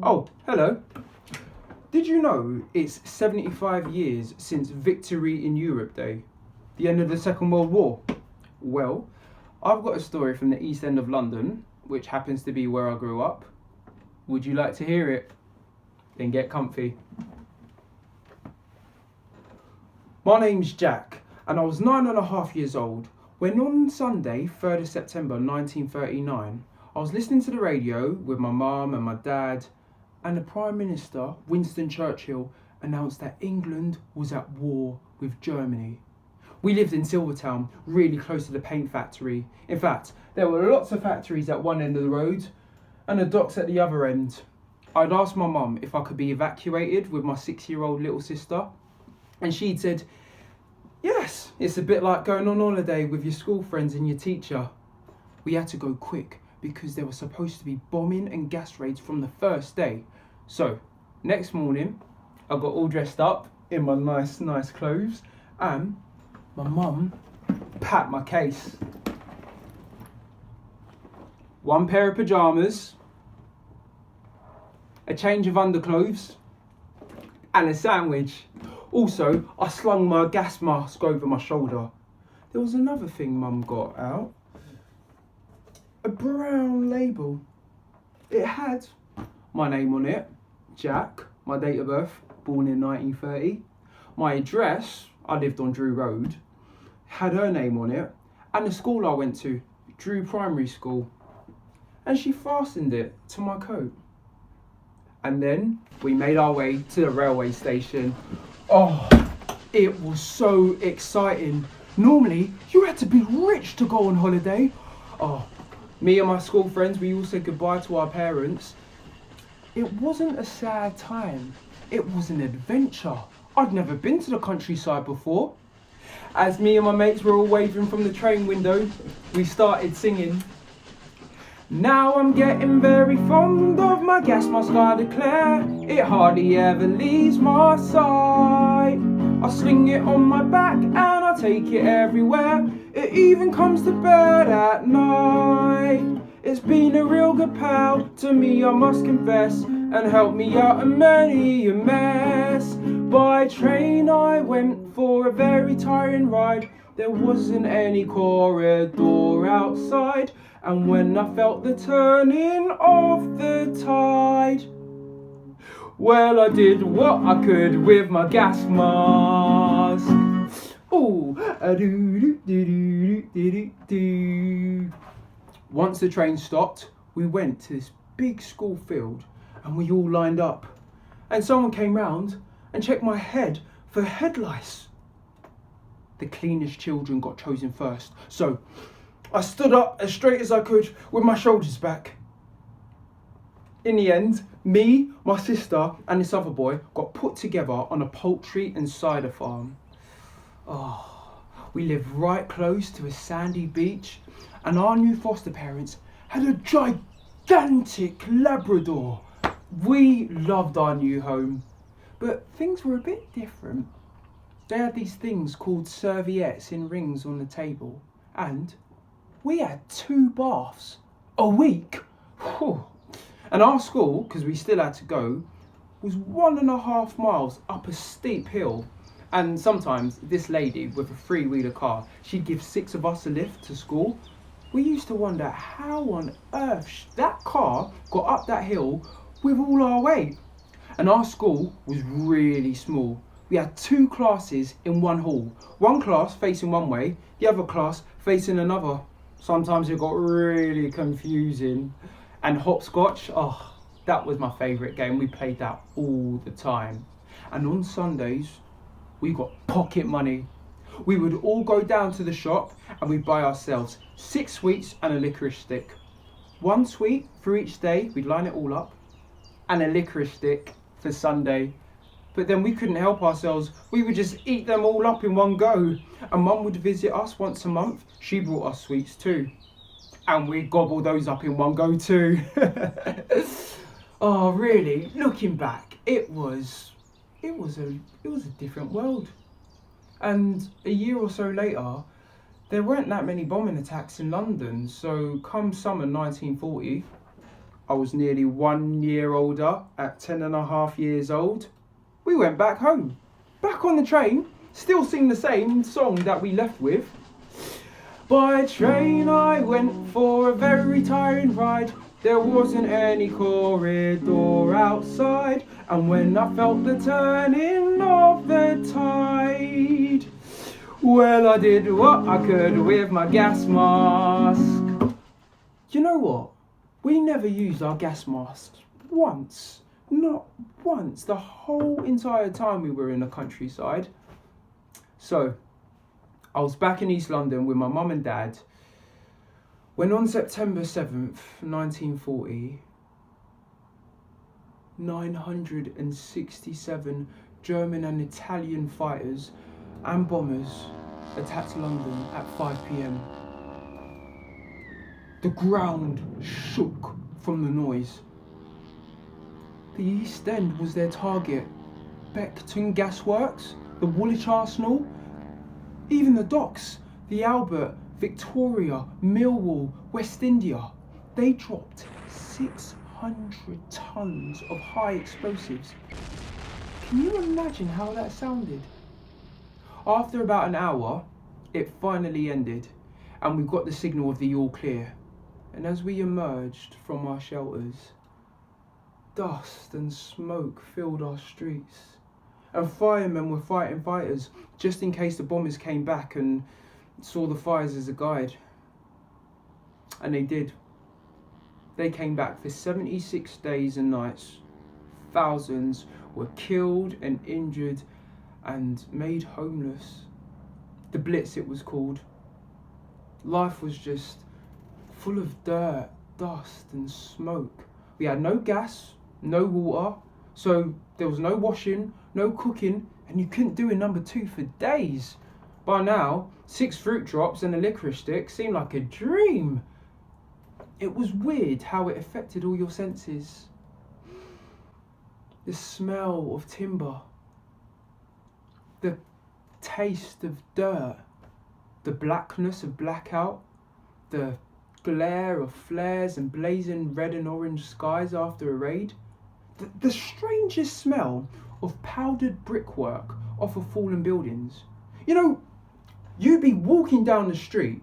Oh, hello. Did you know it's 75 years since Victory in Europe Day, the end of the Second World War? Well, I've got a story from the East End of London, which happens to be where I grew up. Would you like to hear it? Then get comfy. My name's Jack, and I was 9.5 years old when on Sunday, 3rd of September 1939, I was listening to the radio with my mum and my dad, and the Prime Minister, Winston Churchill, announced that England was at war with Germany. We lived in Silvertown, really close to the paint factory. In fact, there were lots of factories at one end of the road and the docks at the other end. I'd asked my mum if I could be evacuated with my 6-year-old little sister, and she'd said, yes, it's a bit like going on holiday with your school friends and your teacher. We had to go quick because there was supposed to be bombing and gas raids from the first day. So, next morning, I got all dressed up in my nice clothes, and my mum packed my case. 1 pair of pyjamas, a change of underclothes, and a sandwich. Also, I slung my gas mask over my shoulder. There was another thing Mum got out. A brown label. It had my name on it, Jack, my date of birth, born in 1930. My address, I lived on Drew Road, had her name on it, and the school I went to, Drew Primary School. And she fastened it to my coat. And then we made our way to the railway station. Oh, it was so exciting. Normally, you had to be rich to go on holiday. Oh, me and my school friends, we all said goodbye to our parents. It wasn't a sad time. It was an adventure. I'd never been to the countryside before. As me and my mates were all waving from the train window, we started singing. Now I'm getting very fond of my gas mask, I declare. It hardly ever leaves my side. I sling it on my back and I take it everywhere. It even comes to bed at night. It's been a real good pal to me, I must confess, and helped me out of many a mess. By train I went for a very tiring ride. There wasn't any corridor outside, and when I felt the turning of the tide, well, I did what I could with my gas mask. Ooh, a-doo-doo-doo-doo-doo-doo. Once the train stopped, we went to this big school field and we all lined up. And someone came round and checked my head for head lice. The cleanest children got chosen first. So I stood up as straight as I could with my shoulders back. In the end, me, my sister and this other boy got put together on a poultry and cider farm. Oh, we lived right close to a sandy beach, and our new foster parents had a gigantic Labrador. We loved our new home, but things were a bit different. They had these things called serviettes in rings on the table, and we had 2 baths a week. Whew. And our school, because we still had to go, was 1.5 miles up a steep hill. And sometimes this lady with a 3-wheeler car, she'd give 6 of us a lift to school. We used to wonder how on earth that car got up that hill with all our weight. And our school was really small. We had 2 classes in one hall. One class facing one way, the other class facing another. Sometimes it got really confusing. And hopscotch, oh, that was my favourite game. We played that all the time. And on Sundays, we got pocket money. We would all go down to the shop and we'd buy ourselves 6 sweets and a licorice stick. 1 sweet for each day, we'd line it all up. and a licorice stick for Sunday. But then we couldn't help ourselves. We would just eat them all up in one go. And Mum would visit us once a month. She brought us sweets too. And we'd gobble those up in one go too. Oh, really? Looking back, it was a different world. And a year or so later, there weren't that many bombing attacks in London. So come summer 1940, I was nearly 1 year older, at 10.5 years old. We went back home, back on the train, still sing the same song that we left with. By train I went for a very tiring ride. There wasn't any corridor outside, and when I felt the turning of the tide, well, I did what I could with my gas mask. You know what? We never used our gas masks once. Not once. The whole entire time we were in the countryside. So, I was back in East London with my mum and dad when on September 7th, 1940, 967 German and Italian fighters and bombers attacked London at 5 p.m. The ground shook from the noise. The East End was their target. Beckton Gasworks, the Woolwich Arsenal, even the docks, the Albert, Victoria, Millwall, West India. They dropped 600 tons of high explosives. Can you imagine how that sounded? After about an hour, it finally ended, and we got the signal of the all clear. And as we emerged from our shelters, dust and smoke filled our streets, and firemen were fighting fighters just in case the bombers came back and saw the fires as a guide. And they did. They came back for 76 days and nights. Thousands were killed and injured and made homeless. The Blitz, it was called. Life was just full of dirt, dust and smoke. We had no gas, no water, so there was no washing, no cooking, and you couldn't do a number 2 for days. By now, 6 fruit drops and a licorice stick seemed like a dream. It was weird how it affected all your senses. The smell of timber, the taste of dirt, the blackness of blackout, the glare of flares and blazing red and orange skies after a raid, the strangest smell of powdered brickwork off of fallen buildings. You know, you'd be walking down the street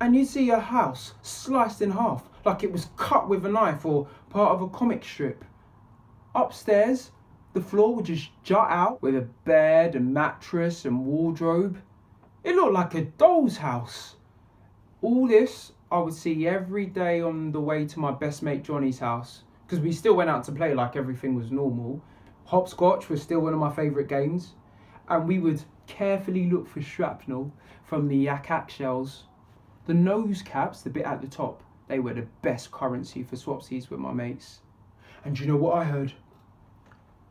and you'd see a house sliced in half like it was cut with a knife or part of a comic strip. Upstairs, the floor would just jut out with a bed and mattress and wardrobe. It looked like a doll's house. All this I would see every day on the way to my best mate Johnny's house, because we still went out to play like everything was normal. Hopscotch was still one of my favourite games, and we would carefully look for shrapnel from the yak shells. The nose caps, the bit at the top, they were the best currency for swapsies with my mates. And you know what I heard?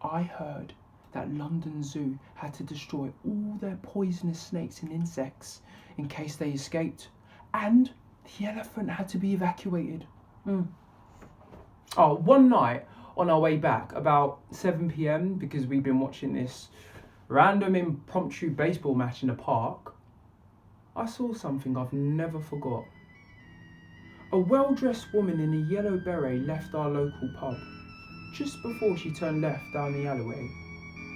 I heard that London Zoo had to destroy all their poisonous snakes and insects in case they escaped. And the elephant had to be evacuated. Oh, one night on our way back, about 7 p.m, because we'd been watching this random impromptu baseball match in the park, I saw something I've never forgot. A well-dressed woman in a yellow beret left our local pub. Just before she turned left down the alleyway,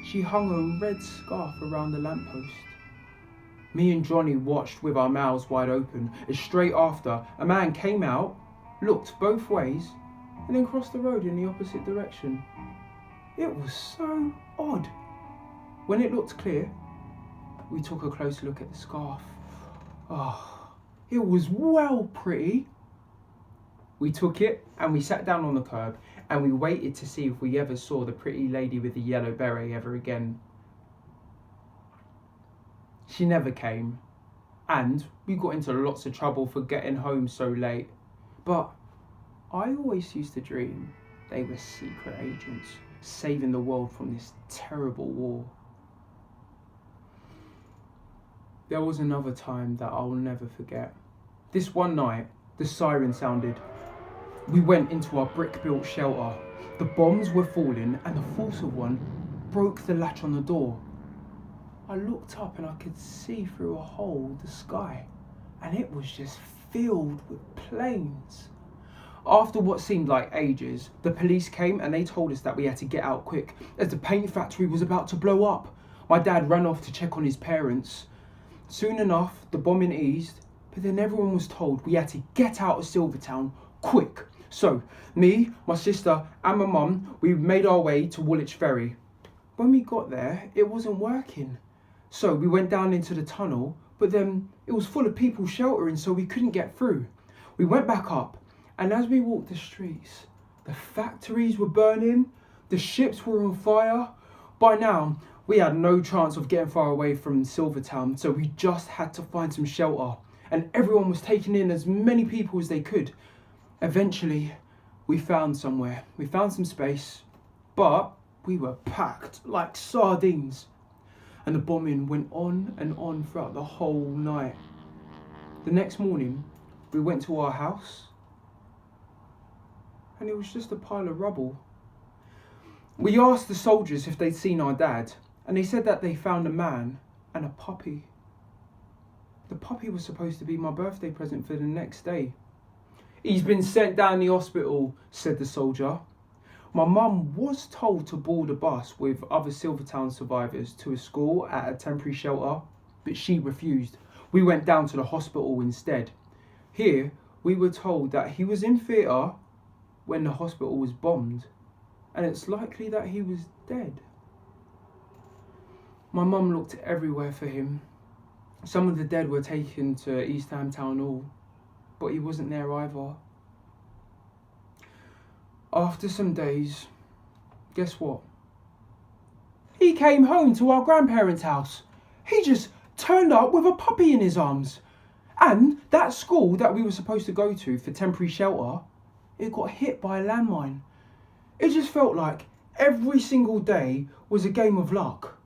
she hung a red scarf around the lamppost. Me and Johnny watched with our mouths wide open as straight after a man came out, looked both ways, and then crossed the road in the opposite direction. It was so odd. When it looked clear, we took a close look at the scarf. Oh, it was well pretty. We took it and we sat down on the curb and we waited to see if we ever saw the pretty lady with the yellow beret ever again. She never came, and we got into lots of trouble for getting home so late. But I always used to dream They were secret agents, saving the world from this terrible war. There was another time that I'll never forget. This one night, the siren sounded. We went into our brick-built shelter. The bombs were falling and the force of one broke the latch on the door. I looked up and I could see through a hole the sky, and it was just filled with planes. After what seemed like ages, the police came and they told us that we had to get out quick as the paint factory was about to blow up. My dad ran off to check on his parents. Soon enough, the bombing eased, but then everyone was told we had to get out of Silvertown quick. So, me, my sister and my mum, we made our way to Woolwich Ferry. When we got there, it wasn't working. So we went down into the tunnel, but then it was full of people sheltering, so we couldn't get through. We went back up, and as we walked the streets, the factories were burning, the ships were on fire. By now, we had no chance of getting far away from Silvertown, so we just had to find some shelter, and everyone was taking in as many people as they could. Eventually, we found somewhere. We found some space, but we were packed like sardines. And the bombing went on and on throughout the whole night. The next morning, we went to our house, and it was just a pile of rubble. We asked the soldiers if they'd seen our dad, and they said that they found a man and a puppy. The puppy was supposed to be my birthday present for the next day. He's been sent down the hospital, said the soldier. My mum was told to board a bus with other Silvertown survivors to a school at a temporary shelter, but she refused. We went down to the hospital instead. Here, we were told that he was in theatre when the hospital was bombed, and it's likely that he was dead. My mum looked everywhere for him. Some of the dead were taken to East Ham Town Hall, but he wasn't there either. After some days, guess what? He came home to our grandparents' house. He just turned up with a puppy in his arms. And that school that we were supposed to go to for temporary shelter, it got hit by a landmine. It just felt like every single day was a game of luck.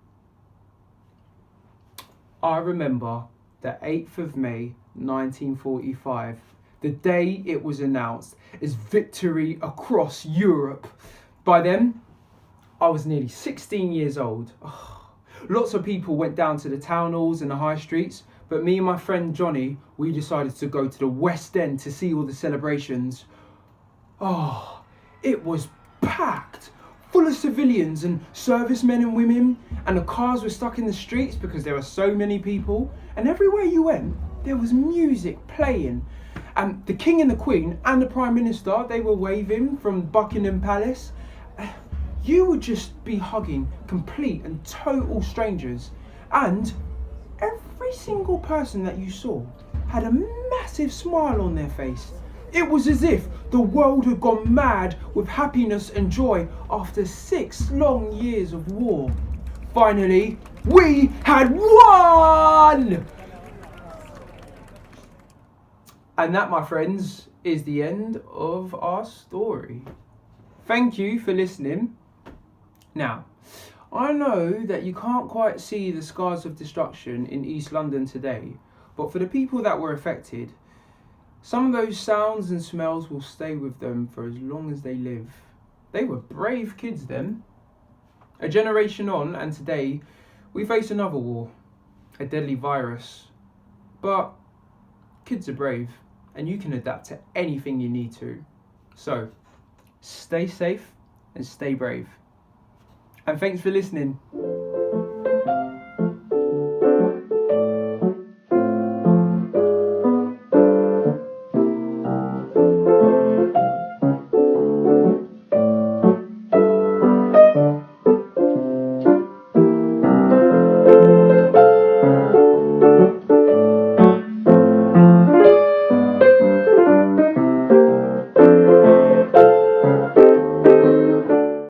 I remember the 8th of May, 1945. The day it was announced as victory across Europe. By then, I was nearly 16 years old. Lots of people went down to the town halls and the high streets, but me and my friend Johnny, we decided to go to the West End to see all the celebrations. It was packed, full of civilians and servicemen and women, and the cars were stuck in the streets because there were so many people, and everywhere you went, there was music playing. And the King and the Queen and the Prime Minister, they were waving from Buckingham Palace. You would just be hugging complete and total strangers. And every single person that you saw had a massive smile on their face. It was as if the world had gone mad with happiness and joy after 6 long years of war. Finally, we had won! And that, my friends, is the end of our story. Thank you for listening. Now, I know that you can't quite see the scars of destruction in East London today, but for the people that were affected, some of those sounds and smells will stay with them for as long as they live. They were brave kids then. A generation on, and today, we face another war, a deadly virus. But kids are brave, and you can adapt to anything you need to. So, stay safe and stay brave. And thanks for listening.